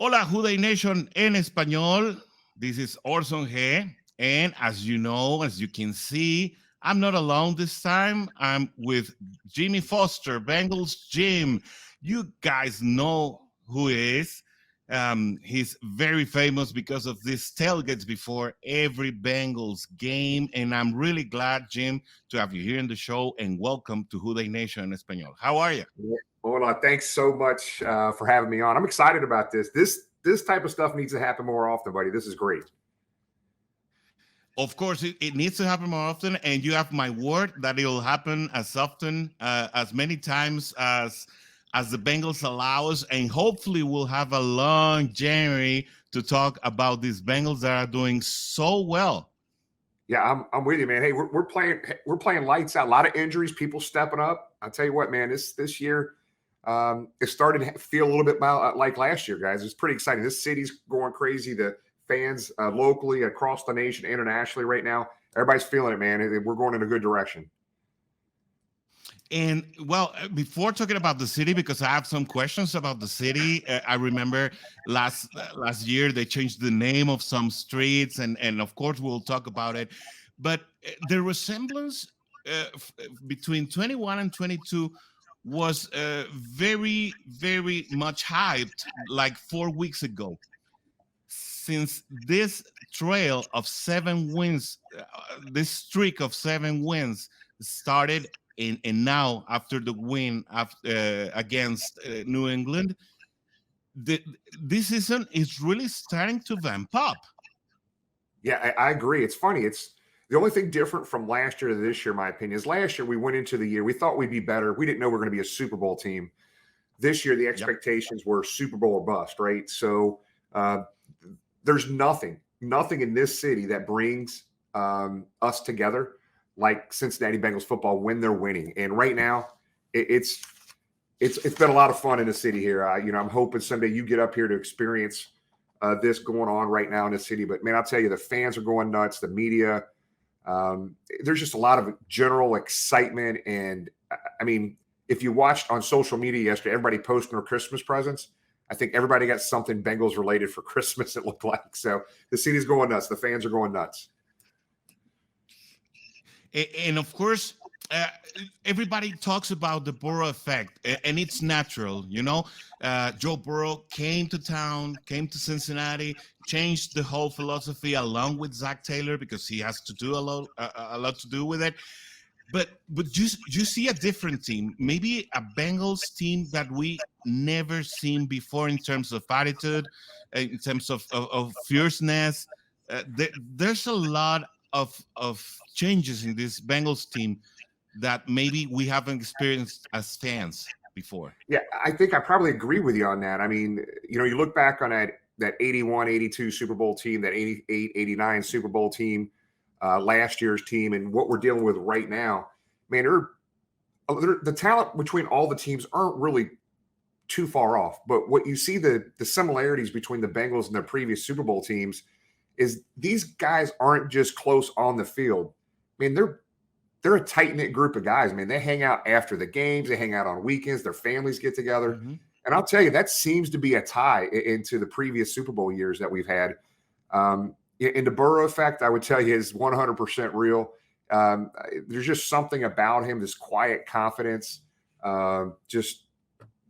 Hola, WhoDey Nation en español. This is Orson G. And as you know, as you can see, I'm not alone this time. I'm with Jimmy Foster, Bengals Jim. You guys know who he is. He's very famous because of these tailgates before every Bengals game. And I'm really glad, Jim, to have you here in the show. And welcome to WhoDey Nation en español. How are you? Well, thanks so much for having me on. I'm excited about this. This type of stuff needs to happen more often, buddy. This is great. Of course, it needs to happen more often, and you have my word that it will happen as often, as many times as the Bengals allow us, and hopefully we'll have a long January to talk about these Bengals that are doing so well. Yeah, I'm with you, man. Hey, we're playing lights out. A lot of injuries, people stepping up. I'll tell you what, man. This year, it started to feel a little bit like last year, guys. It's pretty exciting. This city's going crazy. The fans locally, across the nation, internationally right now, everybody's feeling it, man. We're going in a good direction. And well, before talking about the city, because I have some questions about the city, I remember last year they changed the name of some streets, and of course we'll talk about it. But the resemblance between 21 and 22 was very, very much hyped like 4 weeks ago. Since this trail of 7 wins, this streak of 7 wins started, and now after the win against New England, this season is really starting to vamp up. Yeah, I agree. It's funny. It's the only thing different from last year to this year, in my opinion, is last year we went into the year, we thought we'd be better. We didn't know we were going to be a Super Bowl team. This year, the expectations were Super Bowl or bust, right? So there's nothing in this city that brings us together like Cincinnati Bengals football when they're winning. And right now, it's been a lot of fun in the city here. I'm hoping someday you get up here to experience this going on right now in the city. But man, I'll tell you, the fans are going nuts. The media, there's just a lot of general excitement. And I mean, if you watched on social media yesterday, everybody posting their Christmas presents. I think everybody got something Bengals related for Christmas, it looked like. So the city's going nuts. The fans are going nuts. And of course, everybody talks about the Burrow effect, and it's natural. Joe Burrow came to town, came to Cincinnati, changed the whole philosophy along with Zach Taylor because he has to do a lot to do with it. But you see a different team, maybe a Bengals team that we never seen before in terms of attitude, in terms of fierceness. There's a lot of changes in this Bengals team that maybe we haven't experienced as fans before. Yeah, I think I probably agree with you on that. I mean, you look back on that 81, 82 Super Bowl team, that 88, 89 Super Bowl team, last year's team, and what we're dealing with right now, man, the talent between all the teams aren't really too far off. But what you see, the similarities between the Bengals and their previous Super Bowl teams is these guys aren't just close on the field. I mean, they're a tight-knit group of guys, man. They hang out after the games. They hang out on weekends. Their families get together. Mm-hmm. And I'll tell you, that seems to be a tie into the previous Super Bowl years that we've had. And the Burrow effect, I would tell you, is 100% real. There's just something about him, this quiet confidence, just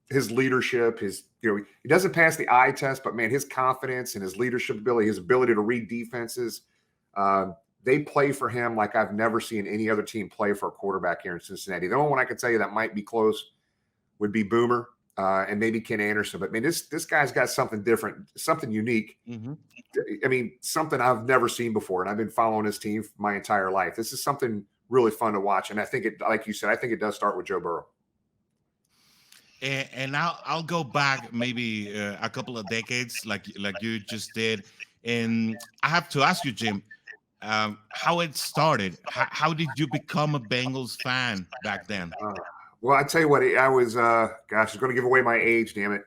his leadership, he doesn't pass the eye test, but man, his confidence and his leadership ability, his ability to read defenses, they play for him like I've never seen any other team play for a quarterback here in Cincinnati. The only one I could tell you that might be close would be Boomer and maybe Ken Anderson. But man, this guy's got something different, something unique. Mm-hmm. I mean, something I've never seen before. And I've been following this team my entire life. This is something really fun to watch. And I think it, like you said, I think it does start with Joe Burrow. And I'll go back maybe a couple of decades, like you just did, and I have to ask you, Jim, how it started. How did you become a Bengals fan back then? Well, I tell you what, I was. I was going to give away my age. Damn it!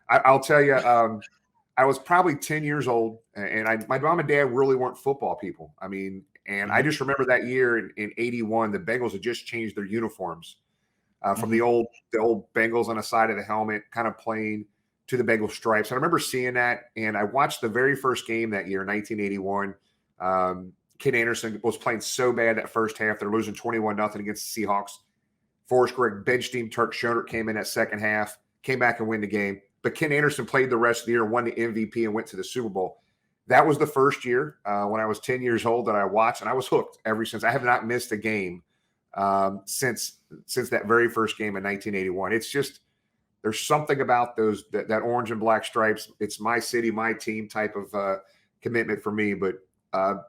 I'll tell you. I was probably 10 years old, and my mom and dad really weren't football people. I mean, and I just remember that year in '81, the Bengals had just changed their uniforms. From the old Bengals on the side of the helmet, kind of plain, to the Bengal stripes. I remember seeing that, and I watched the very first game that year, 1981. Ken Anderson was playing so bad that first half. They're losing 21-0 against the Seahawks. Forrest Gregg benched him. Turk Schoenert came in that second half, came back and win the game. But Ken Anderson played the rest of the year, won the MVP, and went to the Super Bowl. That was the first year when I was 10 years old that I watched, and I was hooked ever since. I have not missed a game since that very first game in 1981. It's just, there's something about that orange and black stripes. It's my city, my team type of commitment for me. But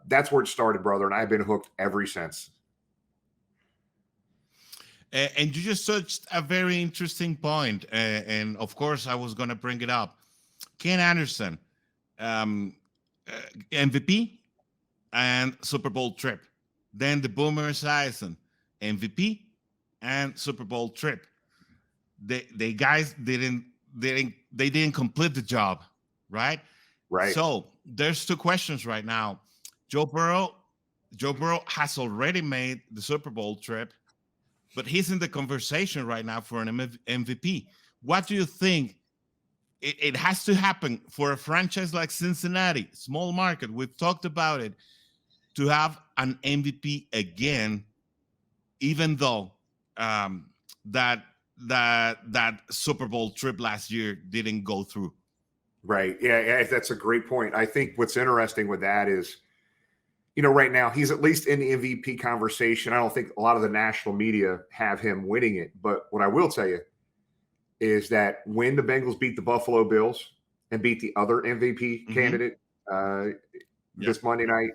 that's where it started, brother, and I've been hooked ever since. And you just touched a very interesting point. And of course, I was going to bring it up. Ken Anderson, MVP and Super Bowl trip. Then the Boomer Esiason, MVP and Super Bowl trip. The guys didn't complete the job, right? Right. So there's two questions right now. Joe Burrow has already made the Super Bowl trip, but he's in the conversation right now for an MVP. What do you think? It has to happen for a franchise like Cincinnati, small market. We've talked about it, to have an MVP again, even though that Super Bowl trip last year didn't go through. Right. Yeah, that's a great point. I think what's interesting with that is, right now he's at least in the MVP conversation. I don't think a lot of the national media have him winning it. But what I will tell you is that when the Bengals beat the Buffalo Bills and beat the other MVP candidate this Monday night,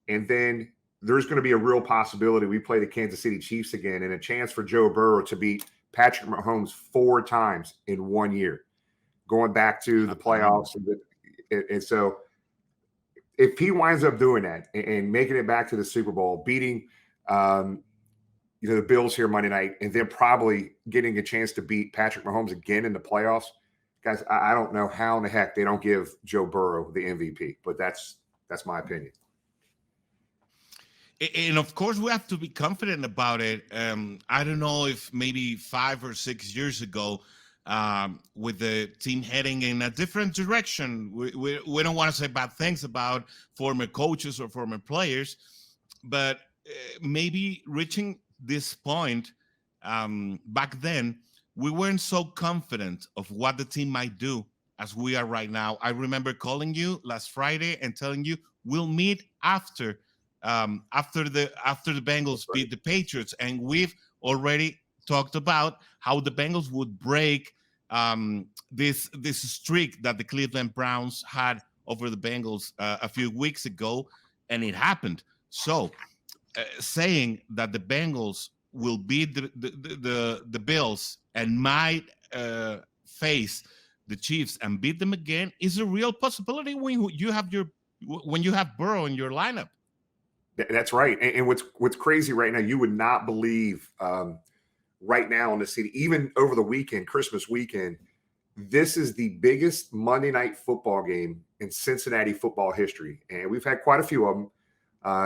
and then there's going to be a real possibility we play the Kansas City Chiefs again, and a chance for Joe Burrow to beat Patrick Mahomes 4 times in 1 year, going back to the playoffs. And so if he winds up doing that and making it back to the Super Bowl, beating the Bills here Monday night, and then probably getting a chance to beat Patrick Mahomes again in the playoffs, guys, I don't know how in the heck they don't give Joe Burrow the MVP, but that's my opinion. And of course, we have to be confident about it. I don't know if maybe 5 or 6 years ago, with the team heading in a different direction, we don't want to say bad things about former coaches or former players, but maybe reaching this point back then, we weren't so confident of what the team might do as we are right now. I remember calling you last Friday and telling you we'll meet after the Bengals beat the Patriots, and we've already talked about how the Bengals would break this streak that the Cleveland Browns had over the Bengals a few weeks ago, and it happened. So saying that the Bengals will beat the Bills and might face the Chiefs and beat them again is a real possibility when you have Burrow in your lineup. That's right. And what's crazy right now, you would not believe right now in the city, even over the weekend, Christmas weekend, this is the biggest Monday night football game in Cincinnati football history. And we've had quite a few of them.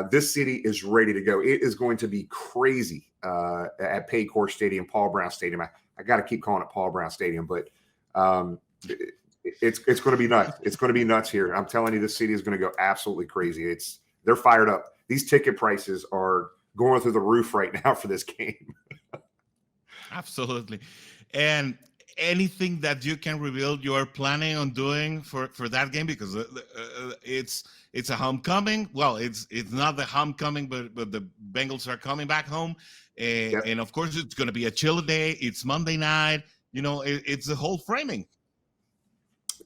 This city is ready to go. It is going to be crazy at Paycor Stadium, Paul Brown Stadium. I got to keep calling it Paul Brown Stadium, but it's going to be nuts. It's going to be nuts here. I'm telling you, this city is going to go absolutely crazy. They're fired up. These ticket prices are going through the roof right now for this game. Absolutely. And anything that you can reveal you're planning on doing for that game, because it's a homecoming. Well, it's not the homecoming, but the Bengals are coming back home, and of course it's going to be a chill day. It's Monday night. It's the whole framing.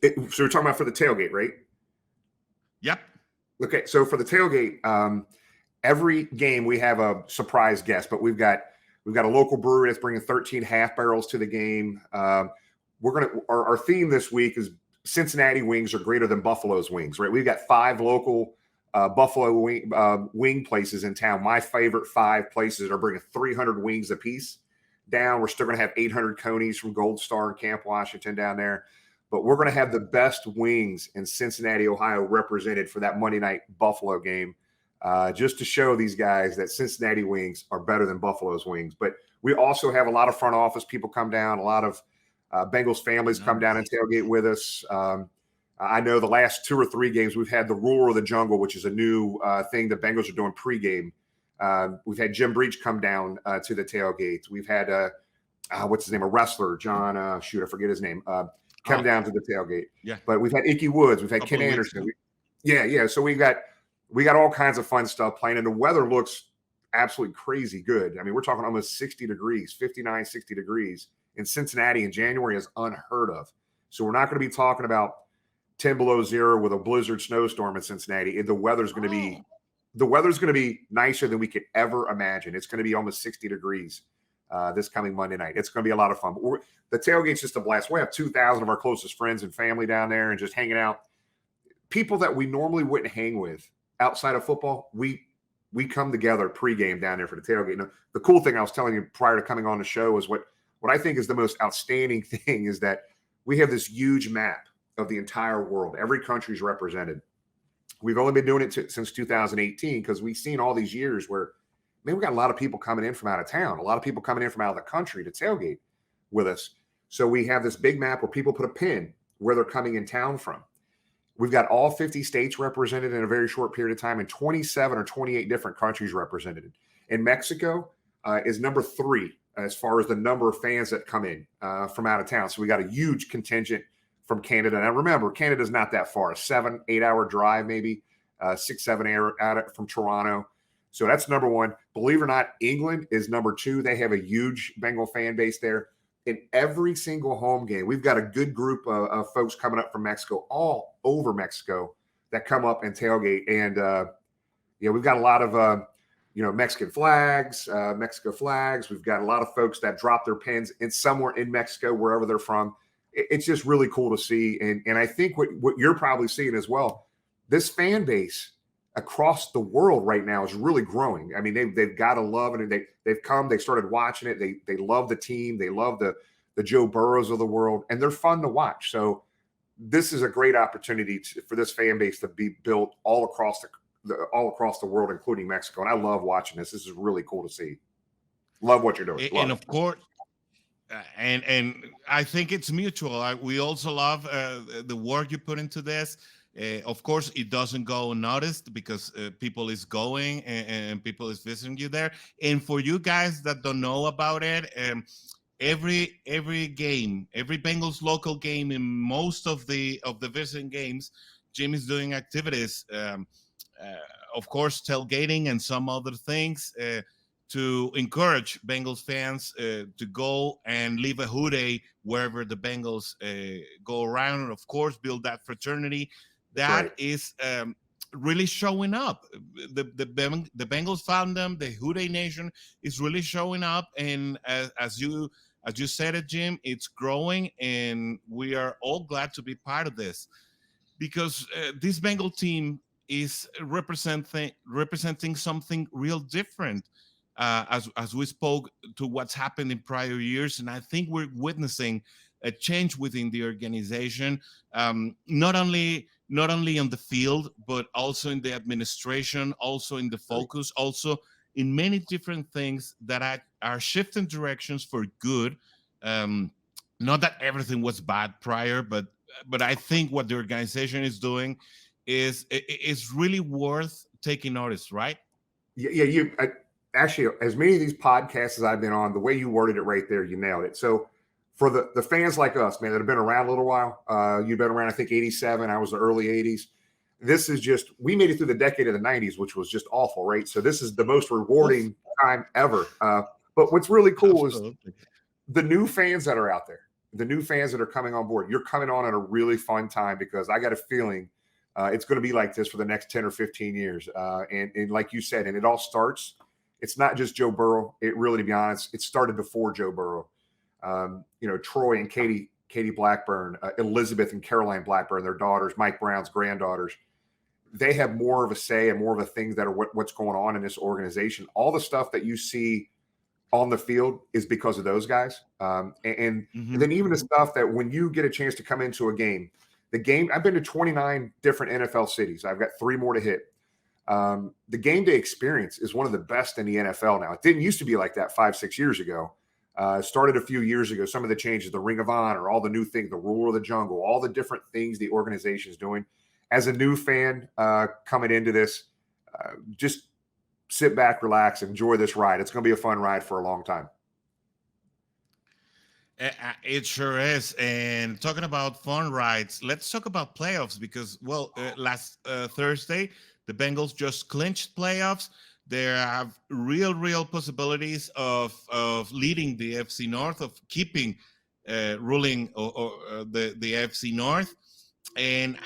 So we're talking about for the tailgate, right? Yep. Okay, so for the tailgate, every game we have a surprise guest, but we've got a local brewery that's bringing 13 half barrels to the game. Our theme this week is Cincinnati wings are greater than Buffalo's wings, right? We've got 5 local Buffalo wing places in town. My favorite 5 places are bringing 300 wings a piece down. We're still going to have 800 conies from Gold Star and Camp Washington down there. But we're going to have the best wings in Cincinnati, Ohio, represented for that Monday night Buffalo game, just to show these guys that Cincinnati wings are better than Buffalo's wings. But we also have a lot of front office people come down, a lot of Bengals families come down and Nice. tailgate with us. I know the last 2 or 3 games we've had the Roar of the Jungle, which is a new thing the Bengals are doing pregame. We've had Jim Breach come down to the tailgate. We've had what's his name, a wrestler, John. I forget his name. Come Oh, down to the tailgate. yeah. But we've had Icky Woods. We've had Couple Ken of weeks Anderson. ago. Yeah. So we got all kinds of fun stuff playing, and the weather looks absolutely crazy good. I mean, we're talking almost 60 degrees, 59, 60 degrees in Cincinnati in January is unheard of. So we're not going to be talking about 10 below zero with a blizzard snowstorm in Cincinnati. The weather's going to be nicer than we could ever imagine. It's going to be almost 60 degrees this coming Monday night. It's going to be a lot of fun. But the tailgate's just a blast. We have 2,000 of our closest friends and family down there and just hanging out. People that we normally wouldn't hang with outside of football, we come together pregame down there for the tailgate. Now, the cool thing I was telling you prior to coming on the show is what I think is the most outstanding thing is that we have this huge map of the entire world. Every country is represented. We've only been doing it since 2018 because we've seen all these years where, man, we got a lot of people coming in from out of town, a lot of people coming in from out of the country to tailgate with us. So we have this big map where people put a pin where they're coming in town from. We've got all 50 states represented in a very short period of time and 27 or 28 different countries represented. And Mexico is number 3 as far as the number of fans that come in from out of town. So we got a huge contingent from Canada. Now, remember, Canada's not that far, a 7-8 hour drive, maybe 6-7 hour out from Toronto. So that's number 1. Believe it or not, England is number 2. They have a huge Bengal fan base there. In every single home game, we've got a good group of folks coming up from Mexico, all over Mexico, that come up and tailgate. And, we've got a lot of, Mexican flags, Mexico flags. We've got a lot of folks that drop their pins in somewhere in Mexico, wherever they're from. It's just really cool to see. And I think what you're probably seeing as well, this fan base across the world right now is really growing. I mean, they've got to love it. And they've come, they started watching it. They love the team. They love the Joe Burrows of the world, and they're fun to watch. So this is a great opportunity for this fan base to be built all across the world, including Mexico. And I love watching this. This is really cool to see. Love what you're doing. And of course, and I think it's mutual. We also love the work you put into this. Of course, it doesn't go unnoticed because people is going and people is visiting you there. And for you guys that don't know about it, every game, every Bengals local game, in most of the visiting games, Jim is doing activities. Of course, tailgating and some other things to encourage Bengals fans to go and leave a WhoDey wherever the Bengals go around, and of course, build that fraternity. That Right. is really showing up. The Bengals fandom, the WhoDey Nation, is really showing up, and as you said it, Jim, it's growing, and we are all glad to be part of this because this Bengal team is representing something real different. As we spoke to what's happened in prior years, and I think we're witnessing a change within the organization, not only on the field, but also in the administration, also in the focus, also in many different things that are shifting directions for good. Not that everything was bad prior, but I think what the organization is doing is really worth taking notice, right? Yeah. Actually, as many of these podcasts as I've been on, the way you worded it right there, you nailed it. So for the fans like us, man, that have been around a little while, you've been around, I think, 87. I was the early 80s. This is just, we made it through the decade of the 90s, which was just awful, right? So this is the most rewarding time ever. But what's really cool Absolutely. is the new fans that are out there, the new fans that are coming on board. You're coming on at a really fun time because I got a feeling it's going to be like this for the next 10 or 15 years. And like you said, and it all starts, it's not just Joe Burrow. It really, to be honest, it started before Joe Burrow. Troy and Katie Blackburn, Elizabeth and Caroline Blackburn, their daughters, Mike Brown's granddaughters, they have more of a say and more of the things that are what's going on in this organization. All the stuff that you see on the field is because of those guys. And then even the stuff that when you get a chance to come into a game, I've been to 29 different NFL cities. I've got 3 more to hit. The game day experience is one of the best in the NFL now. It didn't used to be like that 5-6 years ago. Started a few years ago. Some of the changes, the Ring of Honor, all the new things, the Rule of the Jungle, all the different things the organization is doing. As a new fan coming into this, just sit back, relax, enjoy this ride. It's going to be a fun ride for a long time. It sure is. And talking about fun rides, let's talk about playoffs because, last Thursday, the Bengals just clinched playoffs. They have real possibilities of leading the AFC North, of keeping ruling the AFC North. And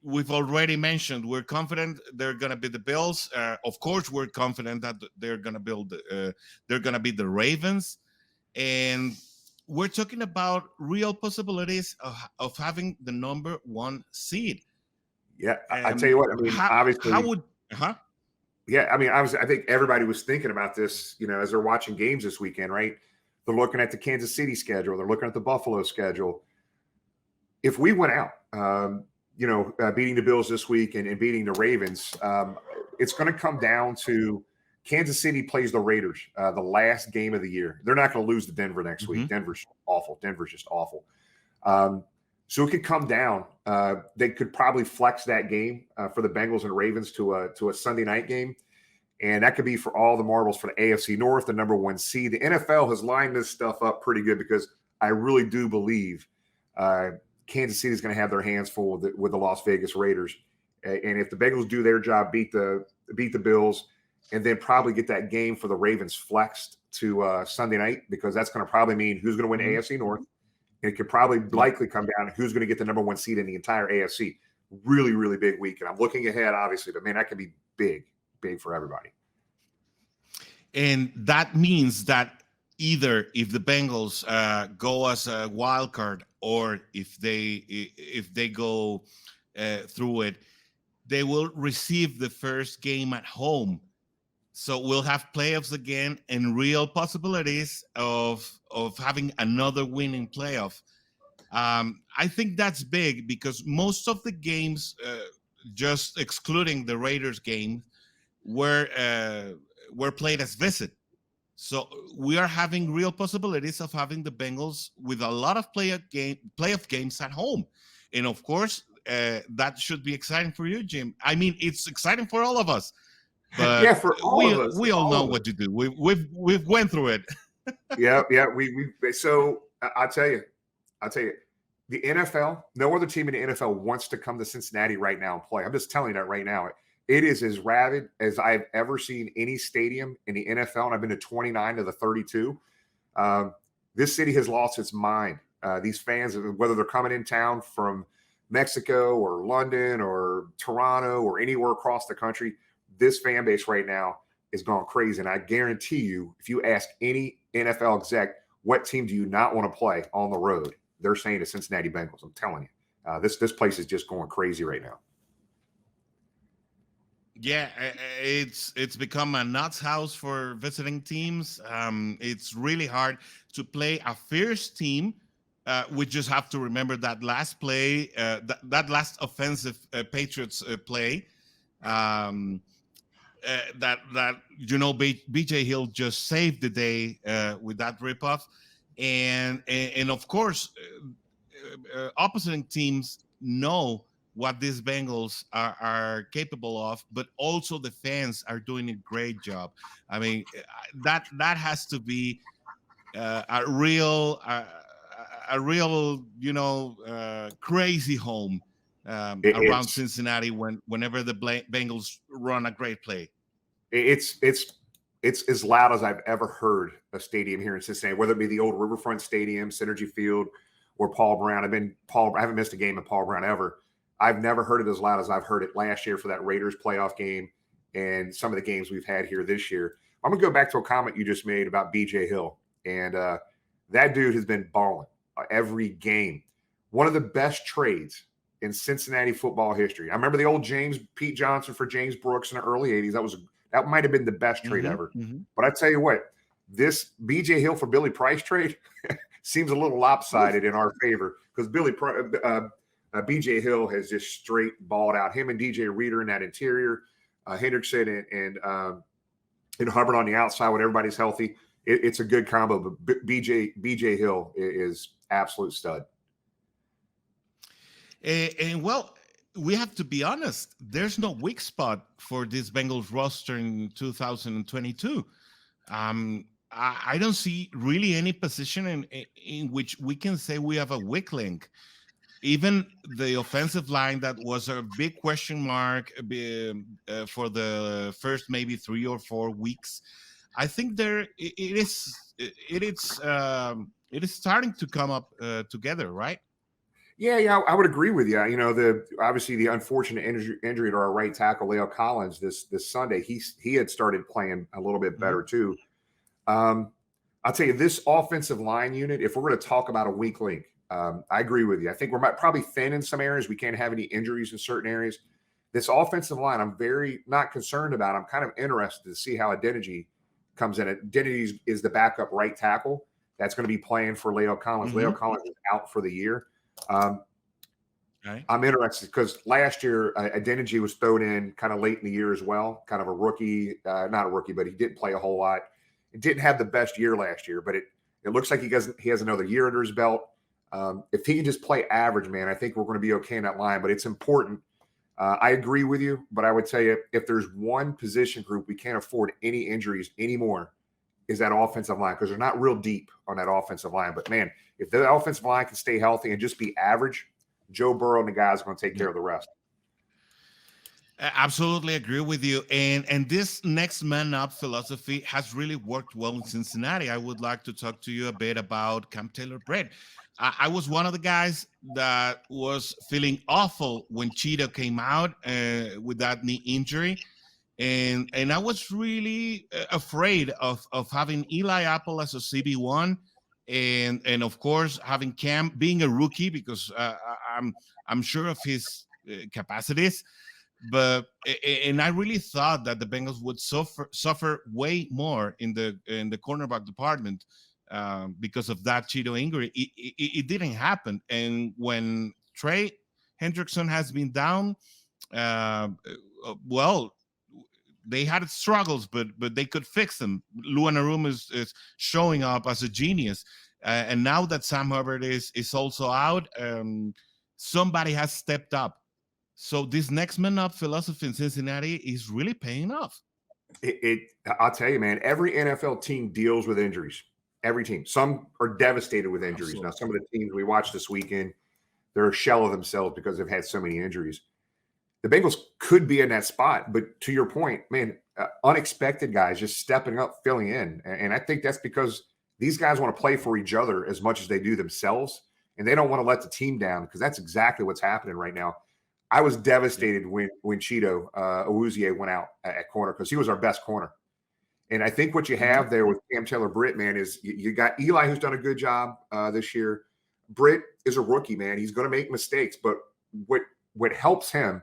we've already mentioned we're confident they're going to be the Bills. Of course, we're confident that they're going to be the Ravens. And we're talking about real possibilities of having the number 1 seed. Yeah, I tell you what. I mean, obviously, how would? Yeah, I mean, obviously, I think everybody was thinking about this, as they're watching games this weekend, right? They're looking at the Kansas City schedule. They're looking at the Buffalo schedule. If we went out, beating the Bills this week and beating the Ravens, it's going to come down to Kansas City plays the Raiders the last game of the year. They're not going to lose to Denver next week. Denver's awful. Denver's just awful. So it could come down. They could probably flex that game for the Bengals and Ravens to a Sunday night game. And that could be for all the marbles for the AFC North, the number 1 seed. The NFL has lined this stuff up pretty good because I really do believe Kansas City is going to have their hands full with the Las Vegas Raiders. And if the Bengals do their job, beat the Bills, and then probably get that game for the Ravens flexed to Sunday night, because that's going to probably mean who's going to win AFC North. And it could probably likely come down to who's going to get the number 1 seed in the entire AFC. Really big week. And I'm looking ahead, obviously, but man, that could be big for everybody. And that means that either if the Bengals go as a wild card, or if they go through it, they will receive the first game at home. So we'll have playoffs again and real possibilities of having another winning playoff. I think that's big because most of the games, just excluding the Raiders game, were played as visit. So we are having real possibilities of having the Bengals with a lot of playoff games at home. And of course, that should be exciting for you, Jim. I mean, it's exciting for all of us. But yeah, for all of us. We all know what to do. We've went through it. yeah. So I'll tell you, the NFL, no other team in the NFL wants to come to Cincinnati right now and play. I'm just telling you that right now. It is as rabid as I've ever seen any stadium in the NFL, and I've been to 29 of the 32. This city has lost its mind. These fans, whether they're coming in town from Mexico or London or Toronto or anywhere across the country, this fan base right now is going crazy. And I guarantee you, if you ask any NFL exec, what team do you not want to play on the road? They're saying the Cincinnati Bengals. I'm telling you, this place is just going crazy right now. Yeah, it's become a nuts house for visiting teams. It's really hard to play a fierce team. We just have to remember that last play, that last offensive Patriots play. That BJ Hill just saved the day with that ripoff, and of course, opposing teams know what these Bengals are capable of, but also the fans are doing a great job. I mean, that has to be a real crazy home around Cincinnati whenever the Bengals run a great play. It's as loud as I've ever heard a stadium here in Cincinnati, whether it be the old Riverfront Stadium, Synergy Field, or Paul Brown. I haven't missed a game at Paul Brown ever. I've never heard it as loud as I've heard it last year for that Raiders playoff game and some of the games we've had here this year. I'm going to go back to a comment you just made about BJ Hill. And that dude has been balling every game. One of the best trades in Cincinnati football history. I remember the old Pete Johnson for James Brooks in the early 80s. That might have been the best trade ever. Mm-hmm. But I tell you what, this BJ Hill for Billy Price trade seems a little lopsided in our favor because BJ Hill has just straight balled out. Him and DJ Reader in that interior, Hendrickson and Hubbard on the outside when everybody's healthy. it's a good combo. But BJ Hill is absolute stud. And well, we have to be honest. There's no weak spot for this Bengals roster in 2022. I don't see really any position in which we can say we have a weak link. Even the offensive line, that was a big question mark for the first maybe 3 or 4 weeks. I think it is starting to come up together, right? Yeah, I would agree with you. You know, obviously the unfortunate injury to our right tackle Leo Collins this Sunday. He had started playing a little bit better too. I'll tell you, this offensive line unit, if we're going to talk about a weak link, I agree with you. I think we're probably thin in some areas. We can't have any injuries in certain areas. This offensive line, I'm very not concerned about. I'm kind of interested to see how Identity comes in. Identity is the backup right tackle that's going to be playing for Leo Collins. Leo Collins is out for the year. Right. I'm interested because last year Identity was thrown in kind of late in the year as well, kind of a rookie, not a rookie, but he didn't play a whole lot. He didn't have the best year last year, but it looks like he has another year under his belt. If he can just play average, man, I think we're going to be okay in that line. But it's important. I agree with you, but I would tell you, if there's one position group we can't afford any injuries anymore, is that offensive line, because they're not real deep on that offensive line. But man, if the offensive line can stay healthy and just be average, Joe Burrow and the guys are going to take care of the rest. Absolutely agree with you. And this next man up philosophy has really worked well in Cincinnati. I would like to talk to you a bit about Cam Taylor-Britt. I was one of the guys that was feeling awful when Cheeto came out with that knee injury. And I was really afraid of having Eli Apple as a CB1, and of course having Cam being a rookie, because I'm sure of his capacities. But I really thought that the Bengals would suffer way more in the cornerback department because of that Cheeto injury. It didn't happen, and when Trey Hendrickson has been down, well, they had struggles, but they could fix them. Luanarum is showing up as a genius, and now that Sam Hubbard is also out, somebody has stepped up. So this next man up philosophy in Cincinnati is really paying off. I'll tell you, man, every NFL team deals with injuries. Every team. Some are devastated with injuries. Absolutely. Now, some of the teams we watched this weekend, they're a shell of themselves because they've had so many injuries. The Bengals could be in that spot, but to your point, man, unexpected guys just stepping up, filling in. And I think that's because these guys want to play for each other as much as they do themselves, and they don't want to let the team down, because that's exactly what's happening right now. I was devastated when Cheeto Awuzie went out at corner, because he was our best corner. And I think what you have there with Cam Taylor-Britt, man, is you got Eli, who's done a good job this year. Britt is a rookie, man. He's going to make mistakes, but what helps him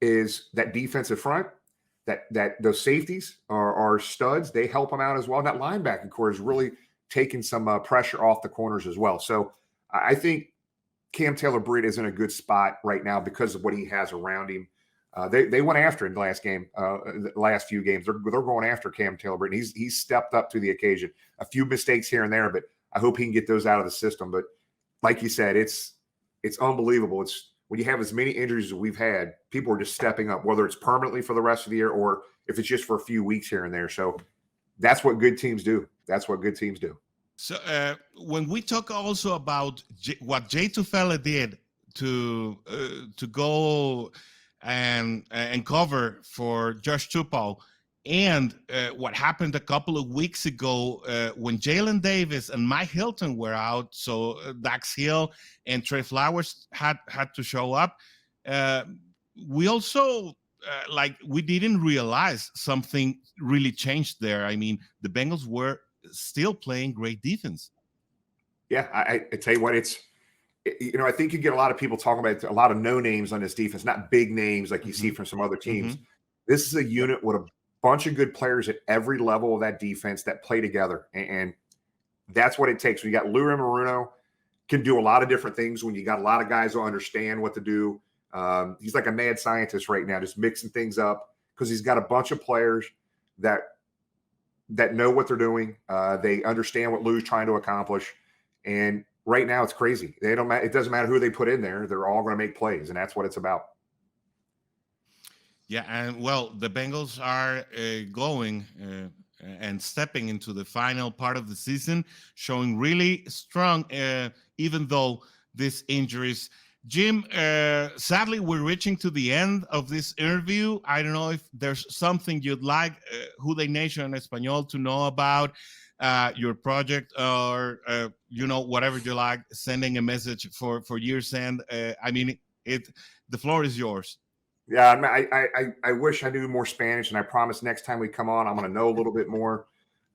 is that defensive front, that those safeties are studs. They help him out as well. And that linebacking core is really taking some pressure off the corners as well. So I think Cam Taylor-Britt is in a good spot right now because of what he has around him. They went after him the last game, the last few games. They're going after Cam Taylor-Britt. He's stepped up to the occasion. A few mistakes here and there, but I hope he can get those out of the system. But like you said, it's unbelievable. It's when you have as many injuries as we've had, people are just stepping up, whether it's permanently for the rest of the year or if it's just for a few weeks here and there. So that's what good teams do. That's what good teams do. So when we talk also about what Jay Tufele did to go and cover for Josh Tupou, and what happened a couple of weeks ago when Jalen Davis and Mike Hilton were out, so Dax Hill and Trey Flowers had to show up. We also we didn't realize something really changed there. I mean, the Bengals were still playing great defense. Yeah, I tell you what, I think you get a lot of people talking about a lot of no names on this defense, not big names like you see from some other teams. This is a unit with a bunch of good players at every level of that defense that play together. And that's what it takes. We got Lou Maruno, can do a lot of different things when you got a lot of guys who understand what to do. He's like a mad scientist right now, just mixing things up because he's got a bunch of players that that know what they're doing. They understand what Lou's trying to accomplish. And right now it's crazy. They don't matter. It doesn't matter who they put in there. They're all going to make plays, and that's what it's about. Yeah, and well, the Bengals are going and stepping into the final part of the season, showing really strong, even though these injuries. Jim, sadly, we're reaching to the end of this interview. I don't know if there's something you'd like WhoDey Nation en Español to know about your project, or whatever you like, sending a message for year's end. I mean, the floor is yours. Yeah, I wish I knew more Spanish, and I promise next time we come on, I'm going to know a little bit more.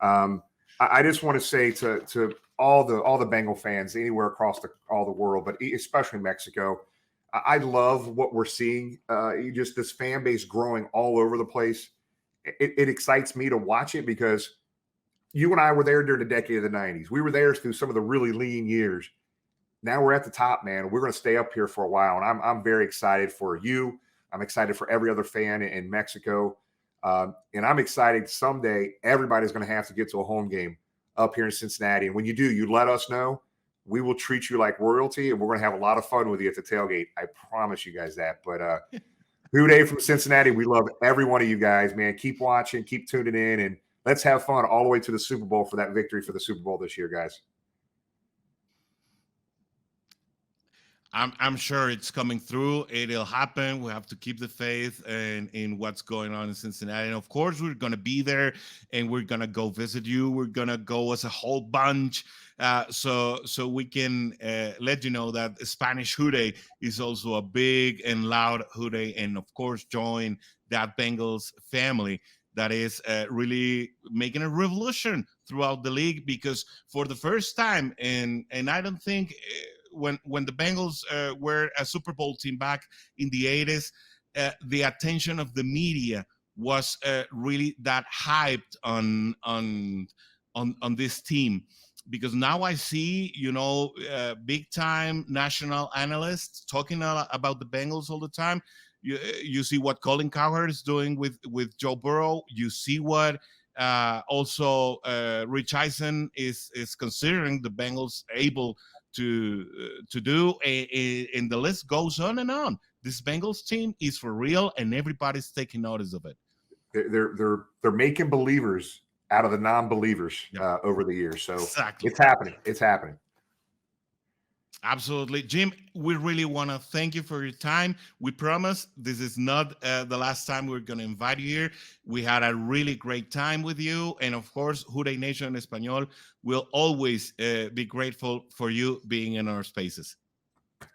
I just want to say to all the Bengal fans anywhere across all the world, but especially Mexico, I love what we're seeing. Just this fan base growing all over the place. It excites me to watch it because you and I were there during the decade of the 90s. We were there through some of the really lean years. Now we're at the top, man. We're going to stay up here for a while, and I'm very excited for you. I'm excited for every other fan in Mexico. And I'm excited someday everybody's going to have to get to a home game up here in Cincinnati. And when you do, you let us know. We will treat you like royalty, and we're going to have a lot of fun with you at the tailgate. I promise you guys that. But WhoDey from Cincinnati, we love every one of you guys, man. Keep watching, keep tuning in, and let's have fun all the way to the Super Bowl for that victory for the Super Bowl this year, guys. I'm sure it's coming through. It'll happen. We have to keep the faith in what's going on in Cincinnati. And of course, we're going to be there, and we're going to go visit you. We're going to go as a whole bunch. So we can let you know that Spanish WhoDey is also a big and loud WhoDey, and of course, join that Bengals family that is really making a revolution throughout the league, because for the first time, and I don't think when the Bengals were a Super Bowl team back in the 80s, the attention of the media was really that hyped on this team. Because now I see, big time national analysts talking about the Bengals all the time. You see what Colin Cowherd is doing with Joe Burrow. You see what also Rich Eisen is considering the Bengals able to do, and the list goes on and on. This Bengals team is for real, and everybody's taking notice of it. They're making believers out of the non-believers over the years. So exactly. It's happening. Absolutely. Jim, we really want to thank you for your time. We promise this is not the last time we're going to invite you here. We had a really great time with you. And of course, WhoDey Nation en Español will always be grateful for you being in our spaces.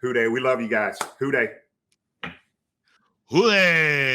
WhoDey, we love you guys. WhoDey. WhoDey.